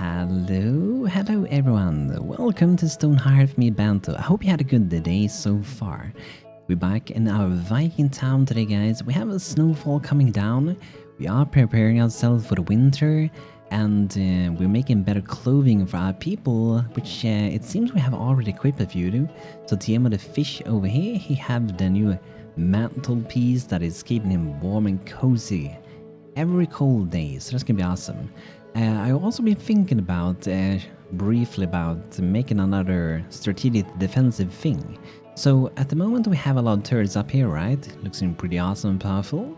Hello everyone, welcome to Stonehearth, me BANTO. I hope you had a good day so far. We're back in our Viking town today, guys. We have a snowfall coming down, we are preparing ourselves for the winter, and we're making better clothing for our people, which it seems we have already equipped a few. So Tamer the fish over here, he have the new mantelpiece that is keeping him warm and cozy every cold day, so that's gonna be awesome. I've also been thinking about, briefly about making another strategic defensive thing. So at the moment we have a lot of turrets up here, right? Looks pretty awesome and powerful.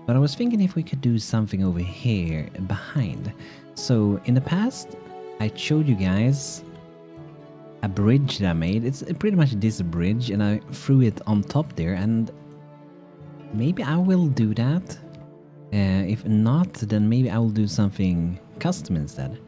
But I was thinking if we could do something over here behind. So in the past, I showed you guys a bridge that I made. It's pretty much this bridge, and I threw it on top there, and maybe I will do that. If not, then maybe I will do something custom instead.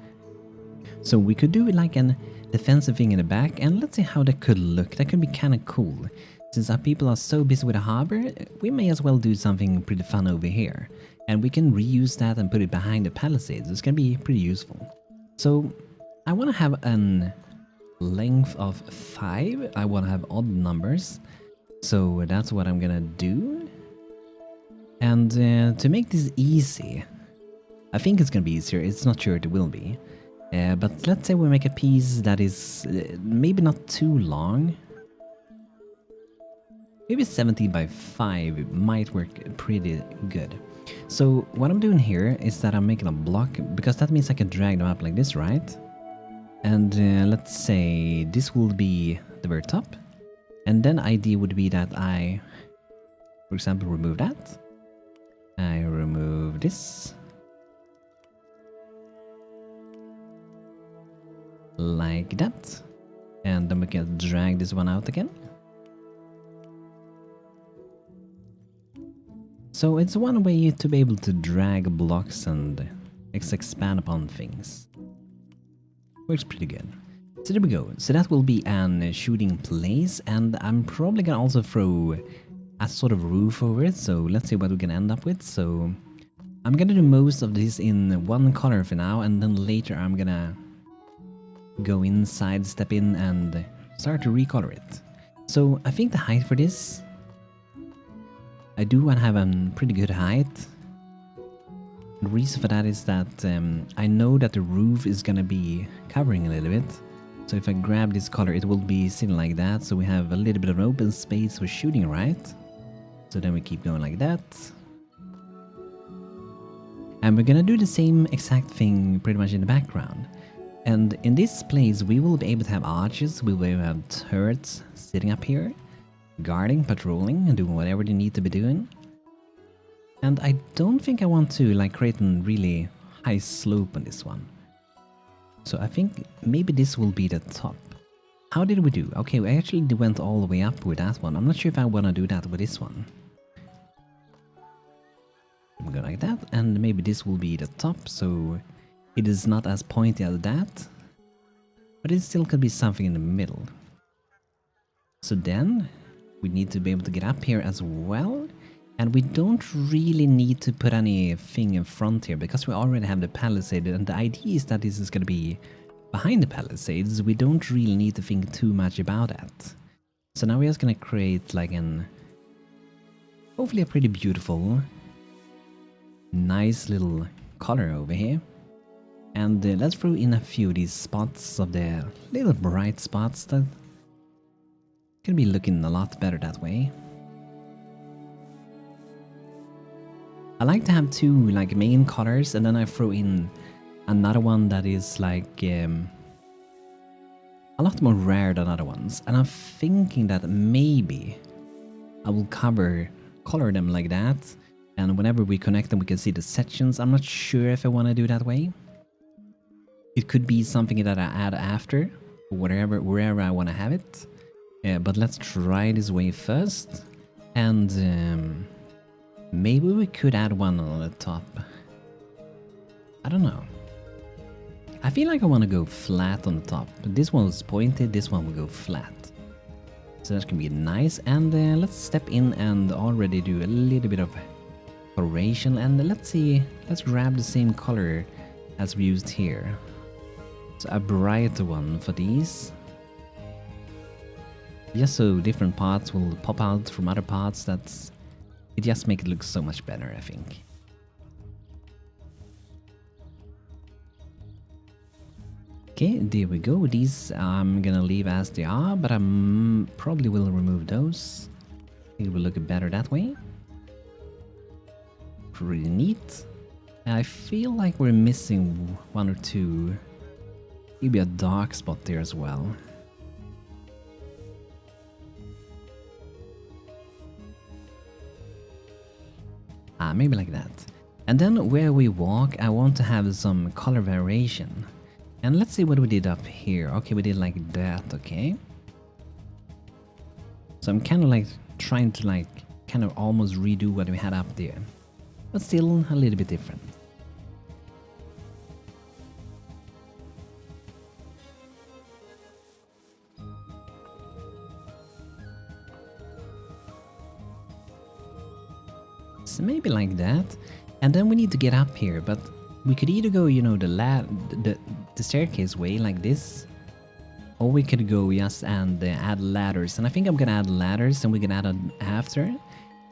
So we could do like an defensive thing in the back, and let's see how that could look. That could be kind of cool. Since our people are so busy with the harbor, we may as well do something pretty fun over here. And we can reuse that and put it behind the palisades. It's gonna be pretty useful. So I want to have a length of 5. I want to have odd numbers. So that's what I'm gonna do. And to make this easy, I think it's gonna be easier, it's not sure it will be. But let's say we make a piece that is maybe not too long. Maybe 70 by 5 might work pretty good. So what I'm doing here is that I'm making a block, because that means I can drag them up like this, right? And let's say this will be the very top. And then idea would be that I, for example, remove that. I remove this. Like that. And then we can drag this one out again. So it's one way to be able to drag blocks and expand upon things. Works pretty good. So there we go. So that will be an shooting place, and I'm probably gonna also throw a sort of roof over it, so let's see what we can end up with. So I'm gonna do most of this in one color for now, and then later I'm gonna go inside, step in, and start to recolor it. So I think the height for this, I do want to have a pretty good height. The reason for that is that I know that the roof is gonna be covering a little bit. So if I grab this color, it will be sitting like that, so we have a little bit of an open space for shooting, right? So then we keep going like that. And we're gonna do the same exact thing pretty much in the background. And in this place we will be able to have archers, we will be able to have turrets sitting up here, guarding, patrolling, and doing whatever they need to be doing. And I don't think I want to like create a really high slope on this one. So I think maybe this will be the top. How did we do? Okay, we actually went all the way up with that one. I'm not sure if I want to do that with this one. I'm going like that, and maybe this will be the top, so it is not as pointy as that, but it still could be something in the middle. So then we need to be able to get up here as well, and we don't really need to put anything in front here because we already have the palisade, and the idea is that this is going to be behind the palisades. We don't really need to think too much about that. So now we're just going to create like hopefully a pretty beautiful, nice little color over here. And let's throw in a few of these spots of the little bright spots that can be looking a lot better that way. I like to have two like main colors, and then I throw in another one that is like a lot more rare than other ones. And I'm thinking that maybe I will color them like that, and whenever we connect them we can see the sections. I'm not sure if I want to do that way. It could be something that I add after, wherever I want to have it. But let's try this way first, and maybe we could add one on the top. I don't know. I feel like I want to go flat on the top. This one was pointed, this one will go flat. So that can be nice, and let's step in and already do a little bit of coloration, and let's grab the same color as we used here. So a brighter one for these. Just so different parts will pop out from other parts. It just makes it look so much better, I think. Okay, there we go. These I'm gonna leave as they are, but I probably will remove those. I think it will look better that way. Pretty neat. I feel like we're missing one or two. Maybe a dark spot there as well. Maybe like that. And then where we walk, I want to have some color variation. And let's see what we did up here. Okay, we did like that, okay. So I'm kind of like trying to like kind of almost redo what we had up there. But still a little bit different. So maybe like that. And then we need to get up here, but we could either go, you know, the staircase way like this, or we could go just and add ladders. And I think I'm gonna add ladders and we can add it after.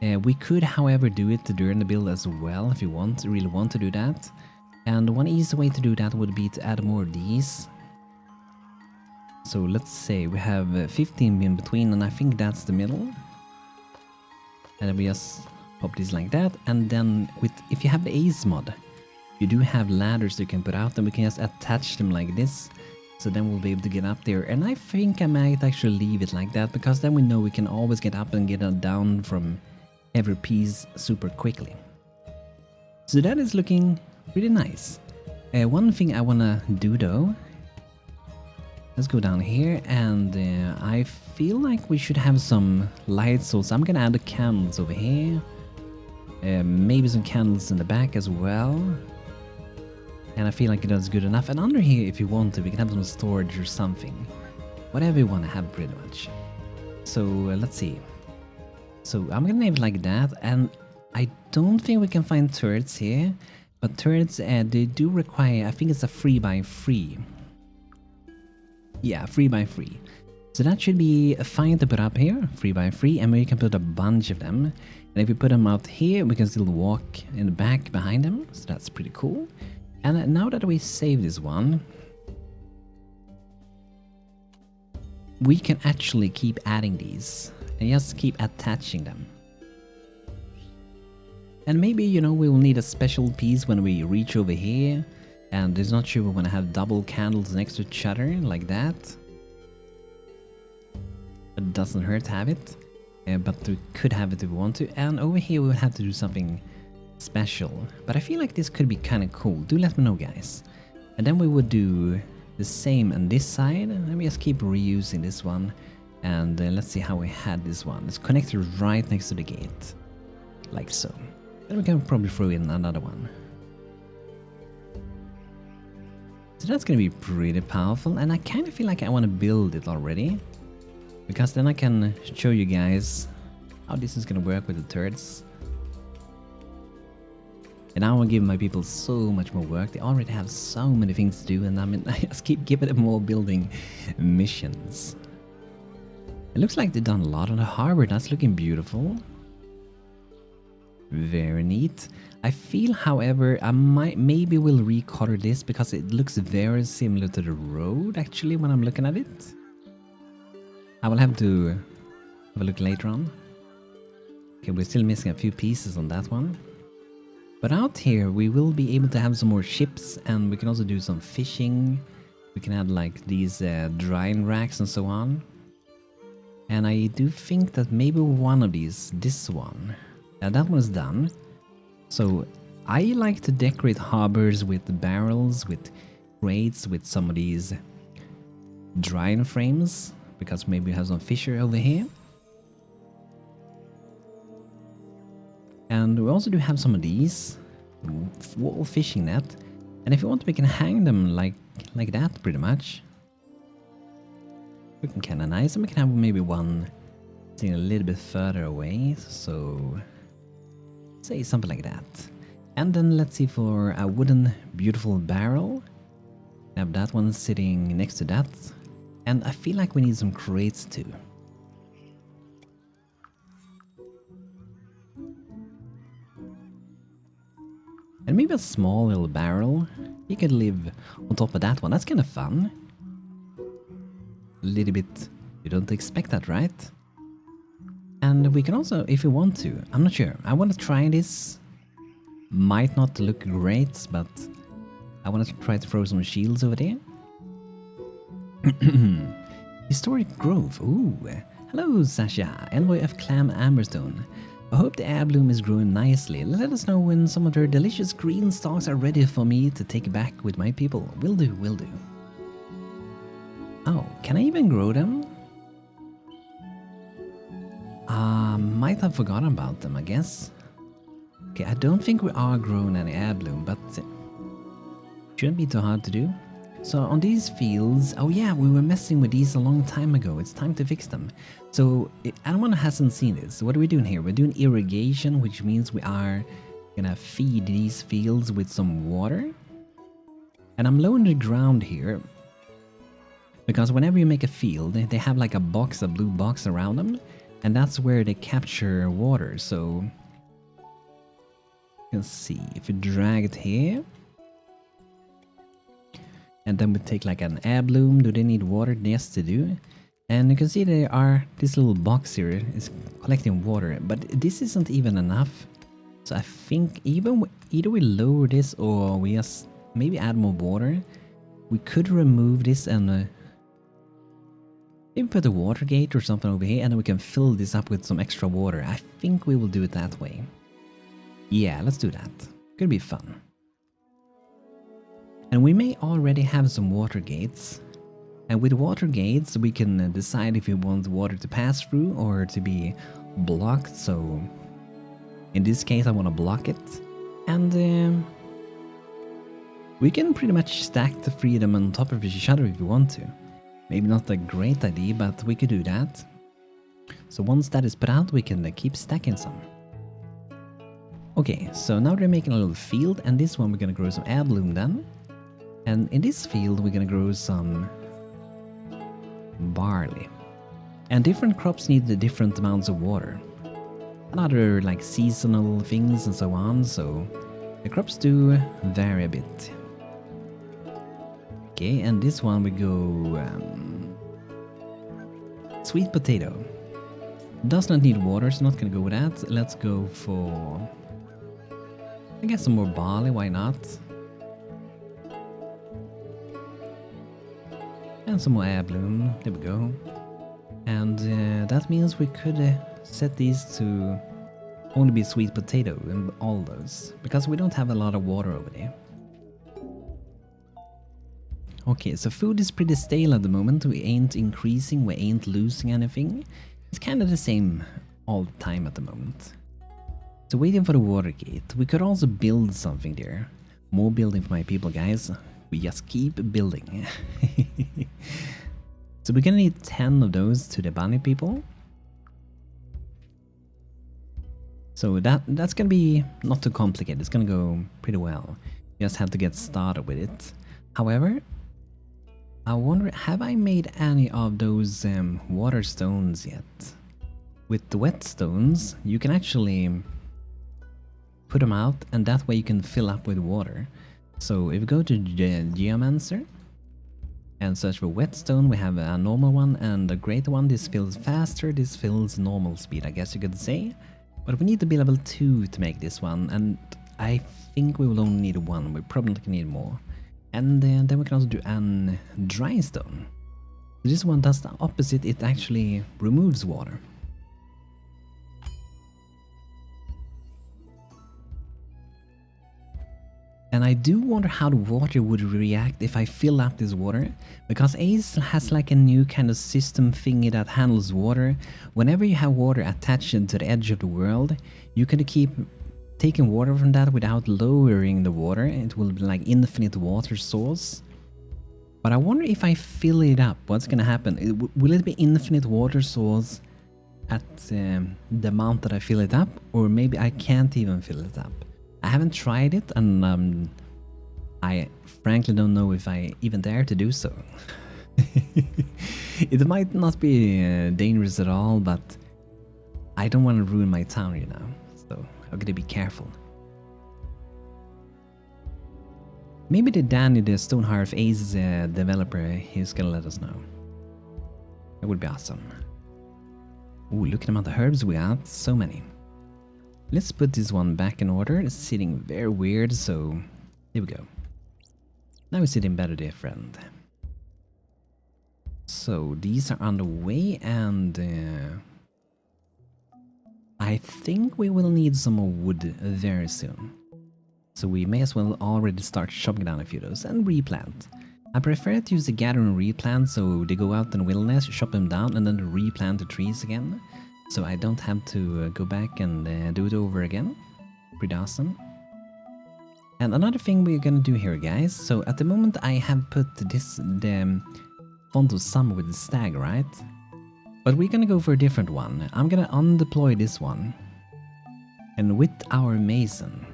We could, however, do it during the build as well if you really want to do that. And one easy way to do that would be to add more of these. So let's say we have 15 in between, and I think that's the middle. And then we just pop these like that. And then if you have the Ace mod, you do have ladders you can put out, and we can just attach them like this. So then we'll be able to get up there. And I think I might actually leave it like that, because then we know we can always get up and get down from every piece super quickly. So that is looking pretty nice. One thing I wanna do though, let's go down here, and I feel like we should have some light source. I'm gonna add the candles over here. Maybe some candles in the back as well. And I feel like that's good enough. And under here, if you want to, we can have some storage or something. Whatever you want to have, pretty much. So let's see. So I'm gonna name it like that. And I don't think we can find turrets here. But turrets, they do require, I think it's a 3x3. Yeah, 3x3. So that should be fine to put up here, 3x3. And we can put a bunch of them. And if we put them out here, we can still walk in the back behind them. So that's pretty cool. And now that we save this one, we can actually keep adding these and just keep attaching them. And maybe, you know, we will need a special piece when we reach over here, and it's not sure we want to have double candles next to each other like that. But it doesn't hurt to have it, but we could have it if we want to. And over here we would have to do something special, but I feel like this could be kind of cool. Do let me know, guys. And then we would do the same on this side, and we just keep reusing this one. And let's see how we had this one. It's connected right next to the gate, like so. Then we can probably throw in another one. So that's gonna be pretty powerful, and I kind of feel like I want to build it already, because then I can show you guys how this is gonna work with the turrets. And I want to give my people so much more work. They already have so many things to do, and I mean, I just keep giving them more building missions. It looks like they've done a lot on the harbor. That's looking beautiful. Very neat. I feel, however, I maybe will recolor this, because it looks very similar to the road, actually, when I'm looking at it. I will have to have a look later on. Okay, we're still missing a few pieces on that one. But out here we will be able to have some more ships, and we can also do some fishing. We can add like these drying racks and so on. And I do think that maybe one of these, this one, that one is done. So I like to decorate harbors with barrels, with crates, with some of these drying frames, because maybe we have some fisher over here. And we also do have some of these wall fishing net, and if you want, we can hang them like that, pretty much. Looking kind of nice, and we can have maybe one sitting a little bit further away, so say something like that. And then let's see, for a wooden beautiful barrel, Have that one sitting next to that. And I feel like we need some crates too. And maybe a small little barrel. You could live on top of that one. That's kind of fun. A little bit. You don't expect that, right? And we can also, if you want to, I'm not sure. I want to try this. Might not look great, but I want to try to throw some shields over there. Historic Grove. Ooh. Hello, Sasha. Envoy of Clan Amberstone. I hope the air bloom is growing nicely. Let us know when some of their delicious green stalks are ready for me to take back with my people. Will do, will do. Oh, can I even grow them? Might have forgotten about them, I guess. Okay, I don't think we are growing any air bloom, but shouldn't be too hard to do. So on these fields, oh yeah, we were messing with these a long time ago. It's time to fix them. So anyone hasn't seen this, what are we doing here? We're doing irrigation, which means we are gonna feed these fields with some water. And I'm low on the ground here, because whenever you make a field, they have like a box, a blue box around them, and that's where they capture water. So you can see if you drag it here. And then we take like an air bloom. Do they need water? Yes, they do. And you can see this little box here is collecting water, but this isn't even enough. So I think either we lower this or we just maybe add more water. We could remove this and maybe put a water gate or something over here, and then we can fill this up with some extra water. I think we will do it that way. Yeah, let's do that. Could be fun. And we may already have some water gates. And with water gates, we can decide if we want water to pass through or to be blocked. So in this case, I want to block it. And we can pretty much stack the three of them on top of each other if we want to. Maybe not a great idea, but we could do that. So once that is put out, we can keep stacking some. Okay, so now they're making a little field, and this one we're gonna grow some air bloom then. And in this field we're gonna grow some barley. And different crops need the different amounts of water. And other like seasonal things and so on, so the crops do vary a bit. Okay, and this one we go sweet potato. Does not need water, so not gonna go with that. Let's go for, I guess, some more barley, why not? And some more air bloom, there we go. And that means we could set these to only be sweet potato and all those, because we don't have a lot of water over there. Okay, so food is pretty stale at the moment. We ain't increasing, we ain't losing anything. It's kind of the same all the time at the moment. So waiting for the water gate. We could also build something there. More building for my people, guys. We just keep building. So we're gonna need 10 of those to the bunny people. So that's gonna be not too complicated. It's gonna go pretty well. You just have to get started with it. However, I wonder, have I made any of those water stones yet? With the wet stones, you can actually put them out, and that way you can fill up with water. So if we go to Geomancer and search for whetstone, we have a normal one and a great one. This fills faster, this fills normal speed, I guess you could say. But we need to be level 2 to make this one, and I think we will only need one. We probably need more. And then we can also do an dry stone. This one does the opposite, it actually removes water. And I do wonder how the water would react if I fill up this water, because Ace has like a new kind of system thingy that handles water. Whenever you have water attached to the edge of the world, you can keep taking water from that without lowering the water. It will be like infinite water source. But I wonder if I fill it up, what's gonna happen? Will it be infinite water source at the amount that I fill it up, or maybe I can't even fill it up? I haven't tried it, and I frankly don't know if I even dare to do so. It might not be dangerous at all, but I don't want to ruin my town, you know, so I'm gonna be careful. Maybe the Danny, the Stonehearth Ace developer, he's gonna let us know. That would be awesome. Ooh, look at the amount of herbs we got, so many. Let's put this one back in order. It's sitting very weird, so here we go. Now it's sitting better, dear friend. So these are on the way, and I think we will need some more wood very soon. So we may as well already start chopping down a few of those and replant. I prefer to use the gather and replant, so they go out in the wilderness, chop them down, and then replant the trees again. So I don't have to go back and do it over again. Pretty awesome. And another thing we're gonna do here, guys. So at the moment I have put the font of summer with the stag, right? But we're gonna go for a different one. I'm gonna undeploy this one. And with our mason,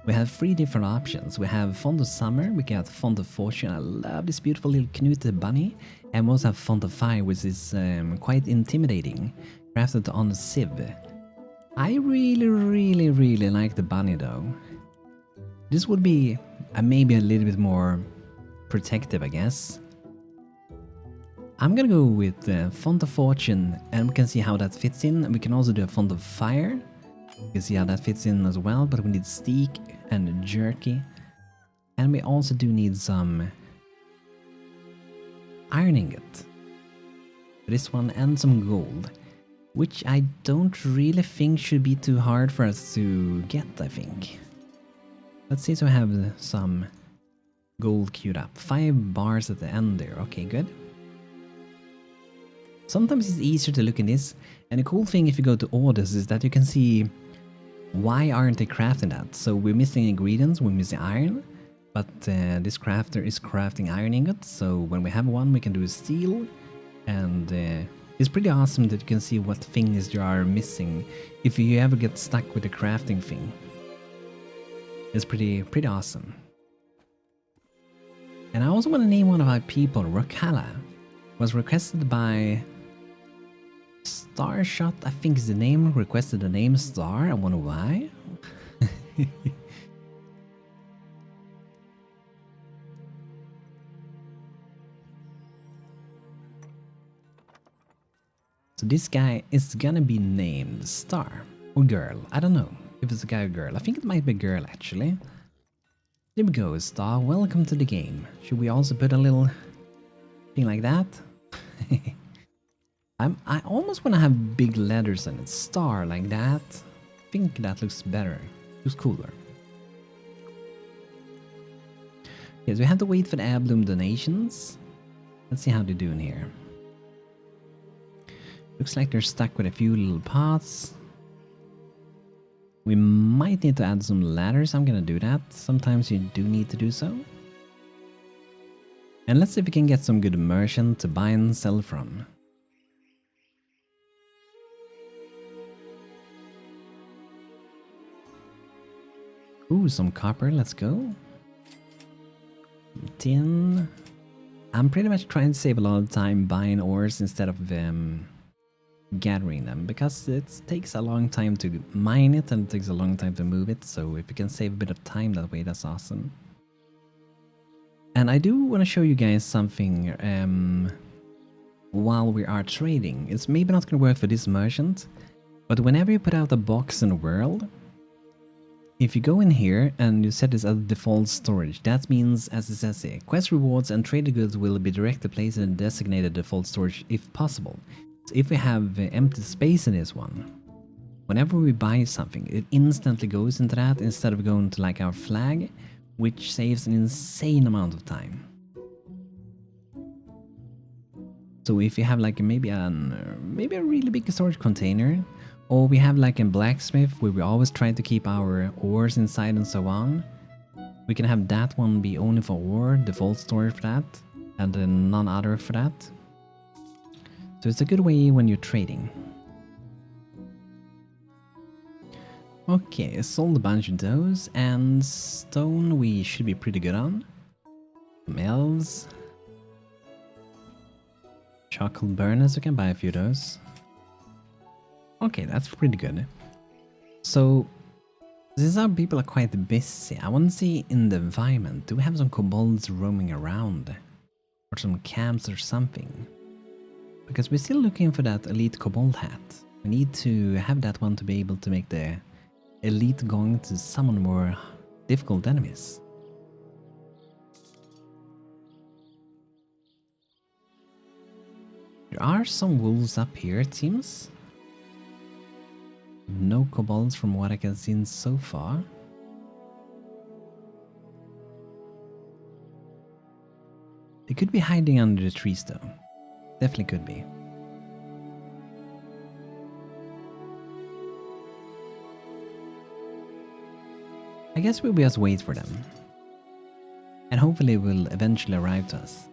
we have 3 different options. We have Font of Summer, we got Font of Fortune. I love this beautiful little Knut bunny. And we also have Font of Fire, which is quite intimidating, crafted on a sieve. I really like the bunny though. This would be maybe a little bit more protective, I guess. I'm gonna go with Font of Fortune, and we can see how that fits in. We can also do a Font of Fire. You can see how that fits in as well, but we need steak and jerky. And we also do need some iron ingot for this one, and some gold, which I don't really think should be too hard for us to get, I think. Let's see, so I have some gold queued up. 5 bars at the end there, okay, good. Sometimes it's easier to look in this, and the cool thing if you go to orders is that you can see why aren't they crafting that. So we're missing ingredients, we're missing iron, but this crafter is crafting iron ingots, so when we have one we can do steel, and it's pretty awesome that you can see what things you are missing if you ever get stuck with the crafting thing. It's pretty awesome. And I also want to name one of our people, Rokala. Was requested by Starshot, I think is the name, requested the name Star, I wonder why. So this guy is gonna be named Star, or Girl, I don't know if it's a guy or girl, I think it might be a girl actually. There we go, Star, welcome to the game. Should we also put a little thing like that? I almost want to have big letters on it, Star, like that. I think that looks better, looks cooler. Yes, we have to wait for the heirloom donations. Let's see how they're doing here. Looks like they're stuck with a few little pots. We might need to add some ladders, I'm gonna do that. Sometimes you do need to do so. And let's see if we can get some good merchant to buy and sell from. Ooh, some copper, let's go. Tin. I'm pretty much trying to save a lot of time buying ores instead of gathering them, because it takes a long time to mine it and it takes a long time to move it, so if you can save a bit of time that way, that's awesome. And I do want to show you guys something while we are trading. It's maybe not going to work for this merchant, but whenever you put out a box in the world, if you go in here and you set this as default storage, that means, as it says here, quest rewards and traded goods will be directly placed in designated default storage if possible. So if we have empty space in this one, whenever we buy something, it instantly goes into that instead of going to like our flag, which saves an insane amount of time. So if you have like maybe a really big storage container, or we have like a blacksmith where we always try to keep our ores inside and so on, we can have that one be only for ore, default storage for that, and then none other for that. So it's a good way when you're trading. Okay, sold a bunch of those, and stone we should be pretty good on. Some elves. Charcoal burners, we can buy a few of those. Okay, that's pretty good. So, since our people are quite busy, I want to see in the environment, do we have some kobolds roaming around? Or some camps or something? Because we're still looking for that elite kobold hat. We need to have that one to be able to make the elite gong to summon more difficult enemies. There are some wolves up here, it seems. No kobolds from what I can see so far. They could be hiding under the trees though. Definitely could be. I guess we'll just wait for them. And hopefully will eventually arrive to us.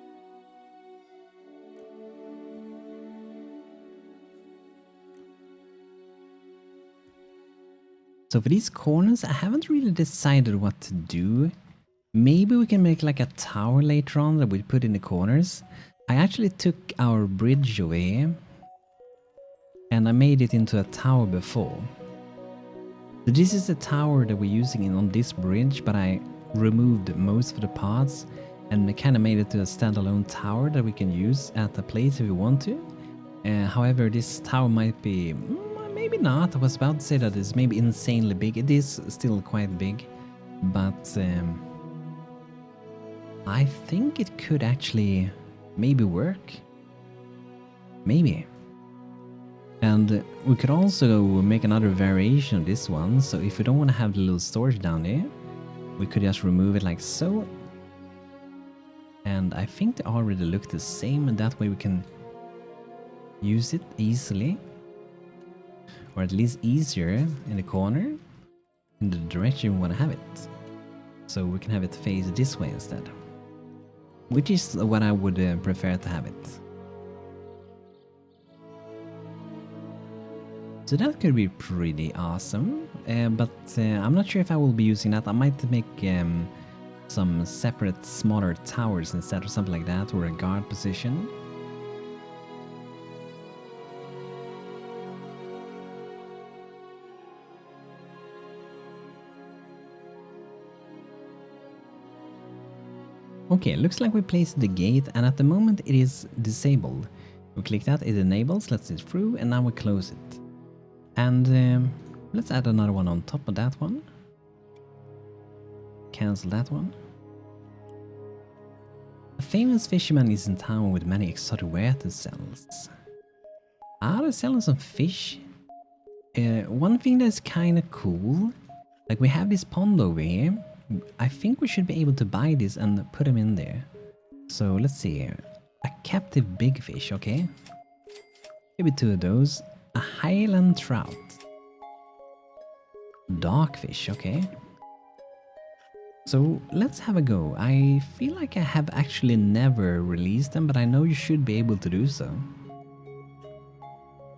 So for these corners, I haven't really decided what to do. Maybe we can make like a tower later on that we put in the corners. I actually took our bridge away and I made it into a tower before. So this is the tower that we're using on this bridge, but I removed most of the parts and kind of made it to a standalone tower that we can use at the place if we want to. However, this tower might be... maybe not. I was about to say that it's maybe insanely big. It is still quite big, but I think it could actually maybe work. Maybe. And we could also make another variation of this one. So if we don't want to have the little storage down there, we could just remove it like so. And I think they already look the same, and that way we can use it easily. Or at least easier in the corner, in the direction we want to have it. So we can have it face this way instead. Which is what I would prefer to have it. So that could be pretty awesome, but I'm not sure if I will be using that. I might make some separate smaller towers instead or something like that, or a guard position. Okay, looks like we placed the gate, and at the moment it is disabled. We click that, it enables, lets it through, and now we close it. And let's add another one on top of that one. Cancel that one. A famous fisherman is in town with many exotic wares sells. They're selling some fish. One thing that's kind of cool, like we have this pond over here. I think we should be able to buy this and put them in there. So let's see here. A captive big fish, okay. Maybe two of those. A highland trout. Dogfish, okay. So let's have a go. I feel like I have actually never released them, but I know you should be able to do so.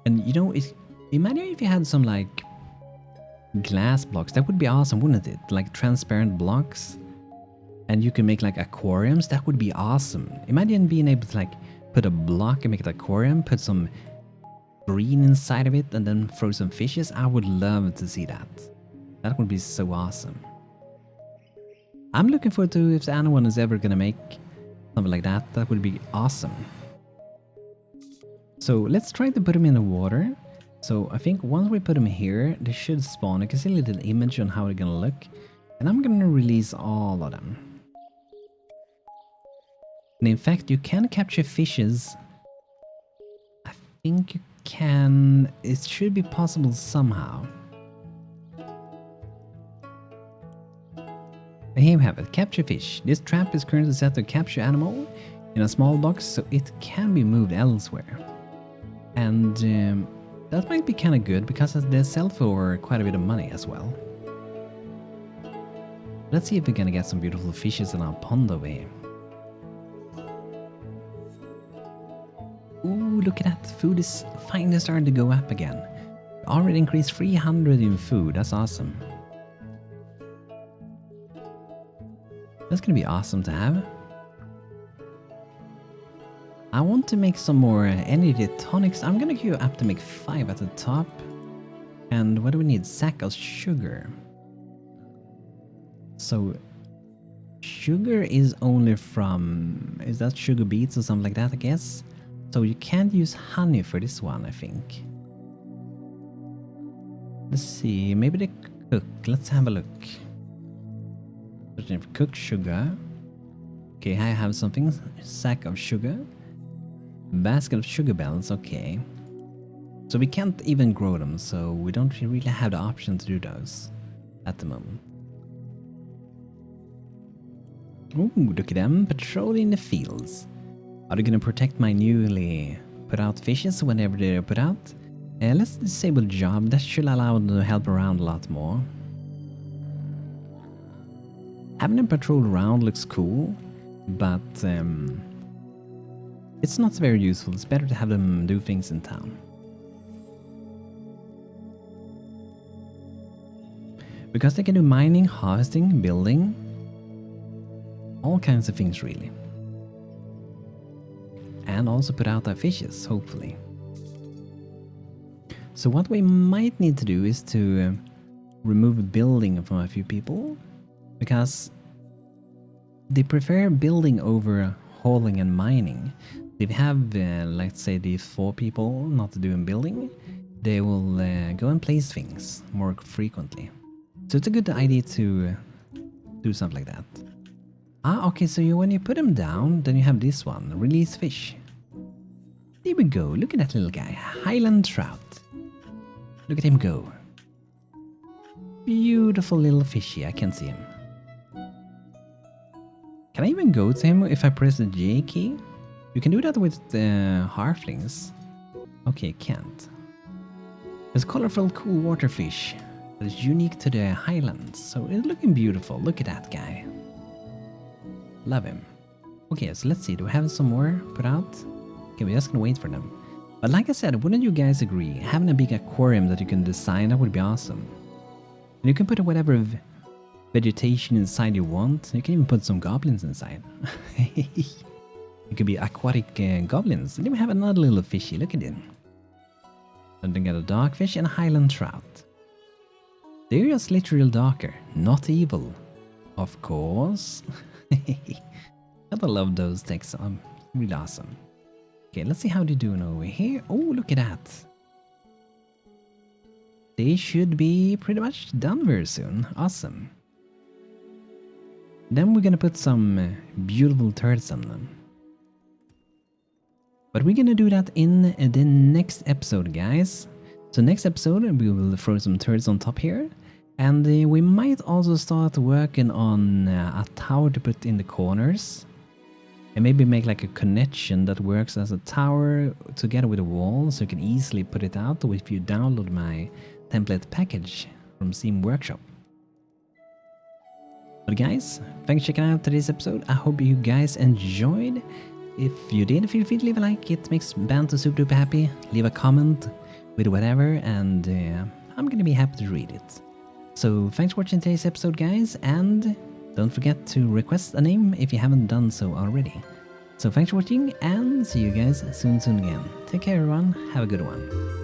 And you know, imagine if you had some like glass blocks. That would be awesome, wouldn't it? Like transparent blocks. And you can make like aquariums. That would be awesome. Imagine being able to like put a block and make an aquarium, put some green inside of it, and then throw some fishes. I would love to see that. That would be so awesome. I'm looking forward to if anyone is ever gonna make something like that. That would be awesome. So let's try to put them in the water. So I think once we put them here, they should spawn. You can see a little image on how they're gonna look. And I'm gonna release all of them. And in fact, you can capture fishes. I think you can... it should be possible somehow. And here we have it, capture fish. This trap is currently set to capture animal in a small box, so it can be moved elsewhere. And that might be kind of good because they sell for quite a bit of money as well. Let's see if we're gonna get some beautiful fishes in our pond over here. Ooh, look at that. Food is finally starting to go up again. Already increased 300 in food. That's awesome. That's gonna be awesome to have. I want to make some more energy tonics. I'm gonna queue up to make 5 at the top. And what do we need? Sack of sugar. So sugar is only from, is that sugar beets or something like that, I guess? So you can't use honey for this one, I think. Let's see, maybe they cook. Let's have a look. Searching for cooked sugar. Okay, I have something. Sack of sugar. Basket of sugar bells, okay. So we can't even grow them, so we don't really have the option to do those at the moment. Ooh, look at them, patrolling the fields. Are they gonna protect my newly put out fishes whenever they're put out? Let's disable job, that should allow them to help around a lot more. Having them patrol around looks cool, but it's not very useful. It's better to have them do things in town. Because they can do mining, harvesting, building, all kinds of things really. And also put out our fishes, hopefully. So what we might need to do is to remove building from a few people, because they prefer building over hauling and mining. If you have, let's say, these 4 people not doing building, they will go and place things more frequently. So it's a good idea to do something like that. Ah, okay, so when you put them down, then you have this one, release fish. There we go, look at that little guy, Highland trout. Look at him go. Beautiful little fishy, I can see him. Can I even go to him if I press the J key? You can do that with halflings. Okay, can't. There's colorful cool water fish that is unique to the highlands, so it's looking beautiful. Look at that guy. Love him. Okay, so let's see, do we have some more put out? Okay, we're just gonna wait for them. But like I said, wouldn't you guys agree? Having a big aquarium that you can design, that would be awesome. And you can put whatever vegetation inside you want. You can even put some goblins inside. It could be aquatic goblins. And then we have another little fishy, look at him. And then get a dogfish and a highland trout. They're just literally darker, not evil. Of course. Gotta love those texts, really awesome. Okay, let's see how they're doing over here. Oh, look at that. They should be pretty much done very soon. Awesome. Then we're gonna put some beautiful turrets on them. But we're gonna do that in the next episode, guys. So next episode, we will throw some turrets on top here. And we might also start working on a tower to put in the corners. And maybe make like a connection that works as a tower together with a wall, so you can easily put it out if you download my template package from Steam Workshop. But guys, thanks for checking out today's episode. I hope you guys enjoyed. If you did, feel free to leave a like. It makes BANTO super duper happy. Leave a comment with whatever, and I'm gonna be happy to read it. So thanks for watching today's episode, guys, and don't forget to request a name if you haven't done so already. So thanks for watching, and see you guys soon again. Take care everyone, have a good one.